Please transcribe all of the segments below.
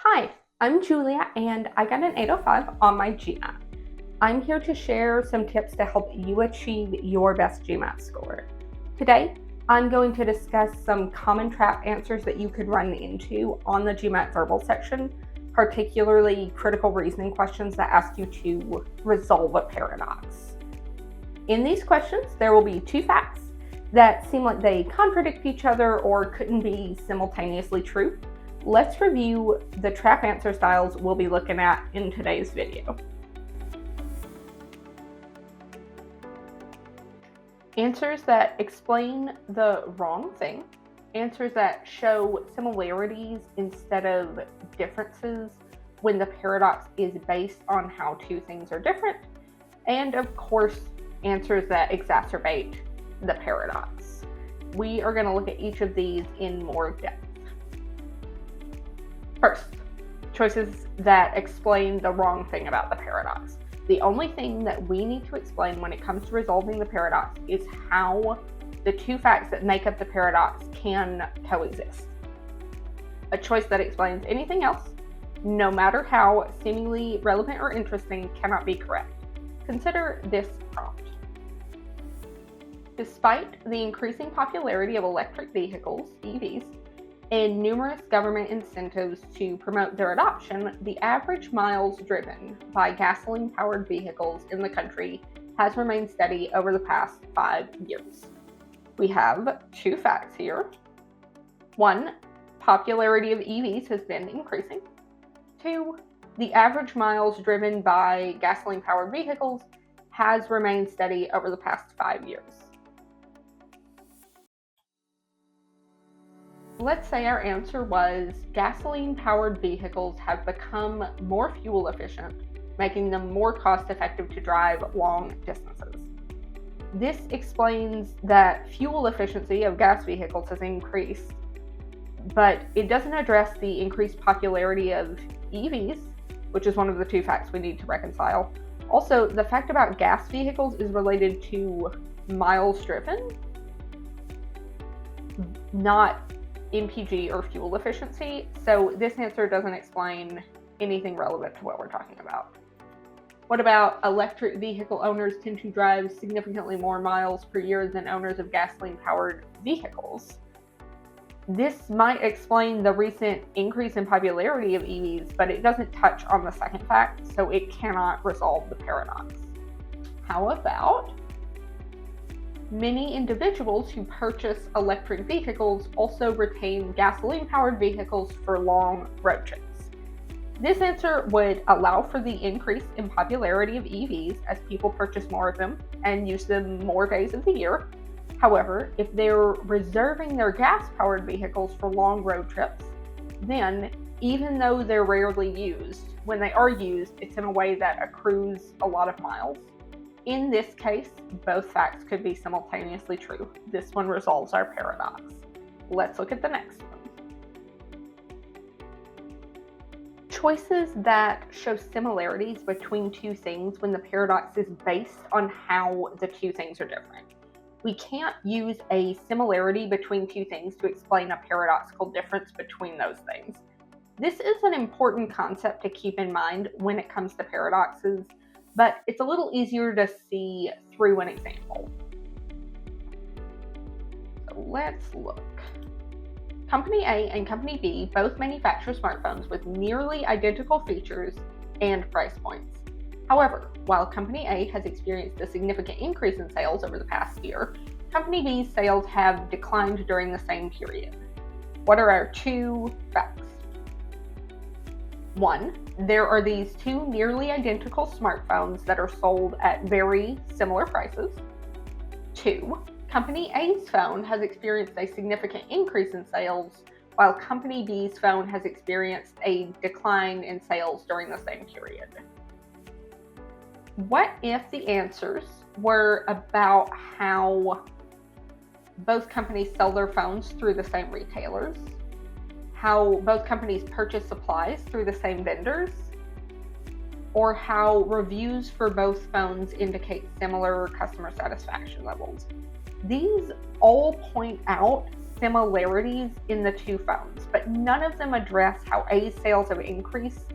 Hi, I'm Julia and I got an 805 on my GMAT. I'm here to share some tips to help you achieve your best GMAT score. Today, I'm going to discuss some common trap answers that you could run into on the GMAT verbal section, particularly critical reasoning questions that ask you to resolve a paradox. In these questions, there will be two facts that seem like they contradict each other or couldn't be simultaneously true. Let's review the trap answer styles we'll be looking at in today's video. Answers that explain the wrong thing, answers that show similarities instead of differences when the paradox is based on how two things are different, and of course, answers that exacerbate the paradox. We are going to look at each of these in more depth. First, choices that explain the wrong thing about the paradox. The only thing that we need to explain when it comes to resolving the paradox is how the two facts that make up the paradox can coexist. A choice that explains anything else, no matter how seemingly relevant or interesting, cannot be correct. Consider this prompt. Despite the increasing popularity of electric vehicles, EVs, and numerous government incentives to promote their adoption, the average miles driven by gasoline-powered vehicles in the country has remained steady over the past 5 years. We have two facts here. One, popularity of EVs has been increasing. Two, the average miles driven by gasoline-powered vehicles has remained steady over the past 5 years. Let's say our answer was gasoline-powered vehicles have become more fuel efficient, making them more cost-effective to drive long distances. This explains that fuel efficiency of gas vehicles has increased, but it doesn't address the increased popularity of EVs, which is one of the two facts we need to reconcile. Also, the fact about gas vehicles is related to miles driven, not MPG or fuel efficiency, so this answer doesn't explain anything relevant to what we're talking about. What about electric vehicle owners tend to drive significantly more miles per year than owners of gasoline-powered vehicles? This might explain the recent increase in popularity of EVs, but it doesn't touch on the second fact, so it cannot resolve the paradox. How about many individuals who purchase electric vehicles also retain gasoline-powered vehicles for long road trips? This answer would allow for the increase in popularity of EVs as people purchase more of them and use them more days of the year. However, if they're reserving their gas-powered vehicles for long road trips, then even though they're rarely used, when they are used, it's in a way that accrues a lot of miles. In this case, both facts could be simultaneously true. This one resolves our paradox. Let's look at the next one. Choices that show similarities between two things when the paradox is based on how the two things are different. We can't use a similarity between two things to explain a paradoxical difference between those things. This is an important concept to keep in mind when it comes to paradoxes, but it's a little easier to see through an example. So let's look. Company A and Company B both manufacture smartphones with nearly identical features and price points. However, while Company A has experienced a significant increase in sales over the past year, Company B's sales have declined during the same period. What are our two facts? One, there are these two nearly identical smartphones that are sold at very similar prices. Two, Company A's phone has experienced a significant increase in sales, while Company B's phone has experienced a decline in sales during the same period. What if the answers were about how both companies sell their phones through the same retailers, how both companies purchase supplies through the same vendors, or how reviews for both phones indicate similar customer satisfaction levels? These all point out similarities in the two phones, but none of them address how A's sales have increased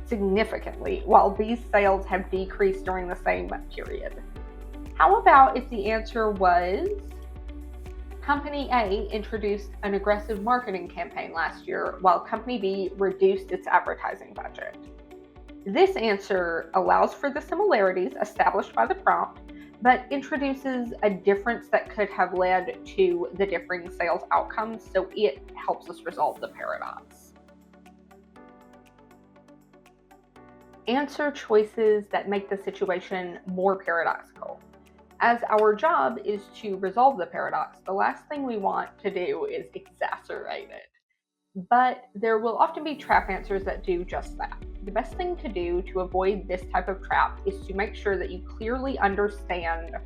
significantly while B's sales have decreased during the same period. How about if the answer was Company A introduced an aggressive marketing campaign last year while Company B reduced its advertising budget? This answer allows for the similarities established by the prompt, but introduces a difference that could have led to the differing sales outcomes, so it helps us resolve the paradox. Answer choices that make the situation more paradoxical. As our job is to resolve the paradox, the last thing we want to do is exacerbate it. But there will often be trap answers that do just that. The best thing to do to avoid this type of trap is to make sure that you clearly understand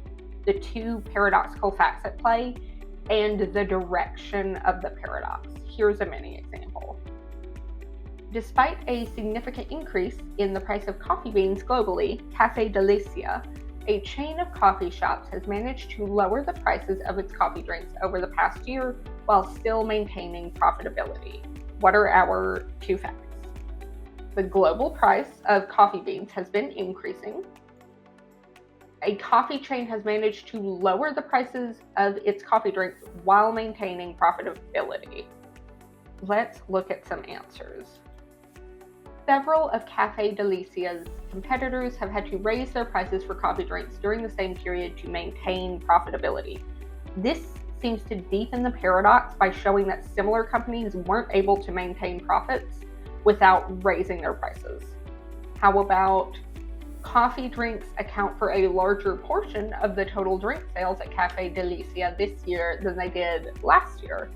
the two paradoxical facts at play and the direction of the paradox. Here's a mini example. Despite a significant increase in the price of coffee beans globally, Café Delicia, a chain of coffee shops, has managed to lower the prices of its coffee drinks over the past year while still maintaining profitability. What are our two facts? The global price of coffee beans has been increasing. A coffee chain has managed to lower the prices of its coffee drinks while maintaining profitability. Let's look at some answers. Several of Café Delicia's competitors have had to raise their prices for coffee drinks during the same period to maintain profitability. This seems to deepen the paradox by showing that similar companies weren't able to maintain profits without raising their prices. How about coffee drinks account for a larger portion of the total drink sales at Café Delicia this year than they did last year?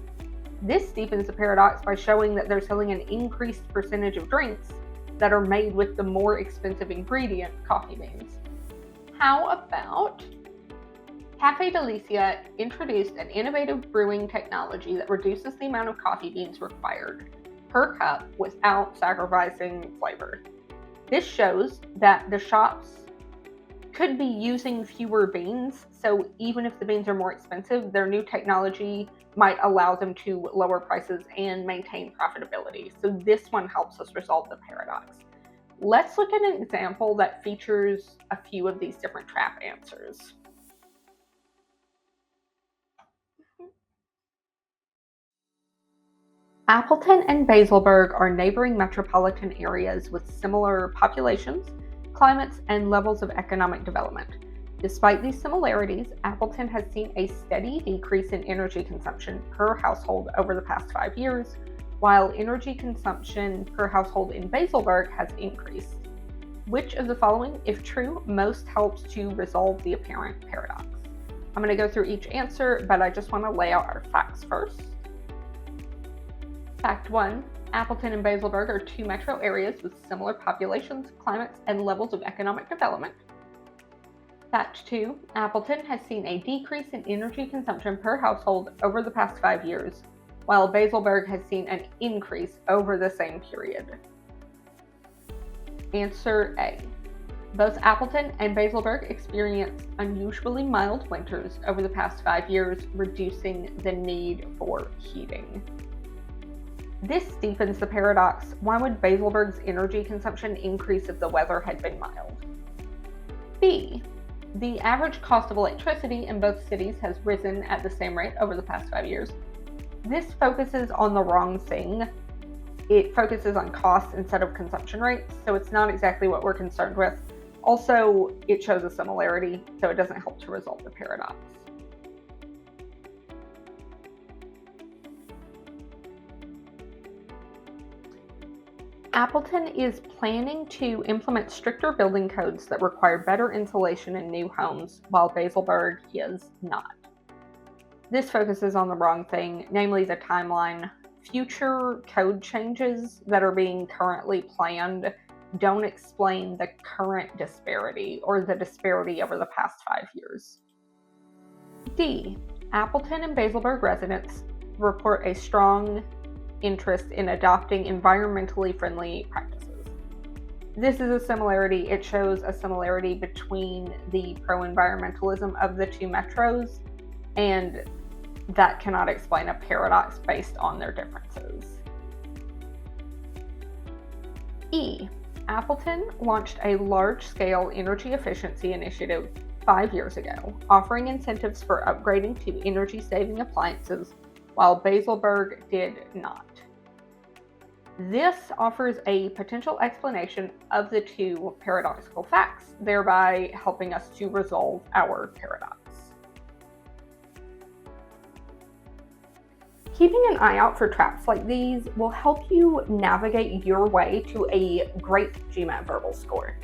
This deepens the paradox by showing that they're selling an increased percentage of drinks that are made with the more expensive ingredient, coffee beans. How about Café Delicia introduced an innovative brewing technology that reduces the amount of coffee beans required per cup without sacrificing flavor. This shows that the shops could be using fewer beans, so even if the beans are more expensive, their new technology might allow them to lower prices and maintain profitability. So this one helps us resolve the paradox. Let's look at an example that features a few of these different trap answers. Appleton and Baselberg are neighboring metropolitan areas with similar populations, climates, and levels of economic development. Despite these similarities, Appleton has seen a steady decrease in energy consumption per household over the past 5 years, while energy consumption per household in Baselberg has increased. Which of the following, if true, most helps to resolve the apparent paradox? I'm going to go through each answer, but I just want to lay out our facts first. Fact 1. Appleton and Baselberg are two metro areas with similar populations, climates, and levels of economic development. Fact 2. Appleton has seen a decrease in energy consumption per household over the past 5 years, while Baselberg has seen an increase over the same period. Answer A. Both Appleton and Baselberg experienced unusually mild winters over the past 5 years, reducing the need for heating. This deepens the paradox. Why would Baselberg's energy consumption increase if the weather had been mild? B. The average cost of electricity in both cities has risen at the same rate over the past 5 years. This focuses on the wrong thing. It focuses on costs instead of consumption rates, so it's not exactly what we're concerned with. Also, it shows a similarity, so it doesn't help to resolve the paradox. Appleton is planning to implement stricter building codes that require better insulation in new homes, while Baselberg is not. This focuses on the wrong thing, namely the timeline. Future code changes that are being currently planned don't explain the current disparity or the disparity over the past 5 years. D. Appleton and Baselberg residents report a strong interest in adopting environmentally friendly practices. This is a similarity. It shows a similarity between the pro-environmentalism of the two metros and that cannot explain a paradox based on their differences. E. Appleton launched a large-scale energy efficiency initiative 5 years ago, offering incentives for upgrading to energy-saving appliances, while Baselberg did not. This offers a potential explanation of the two paradoxical facts, thereby helping us to resolve our paradox. Keeping an eye out for traps like these will help you navigate your way to a great GMAT verbal score.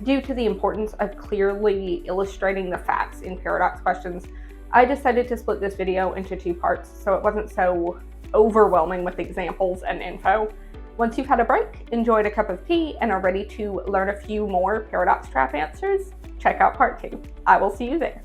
Due to the importance of clearly illustrating the facts in paradox questions, I decided to split this video into 2 parts so it wasn't so overwhelming with examples and info. Once you've had a break, enjoyed a cup of tea, and are ready to learn a few more paradox trap answers, check out part 2. I will see you there.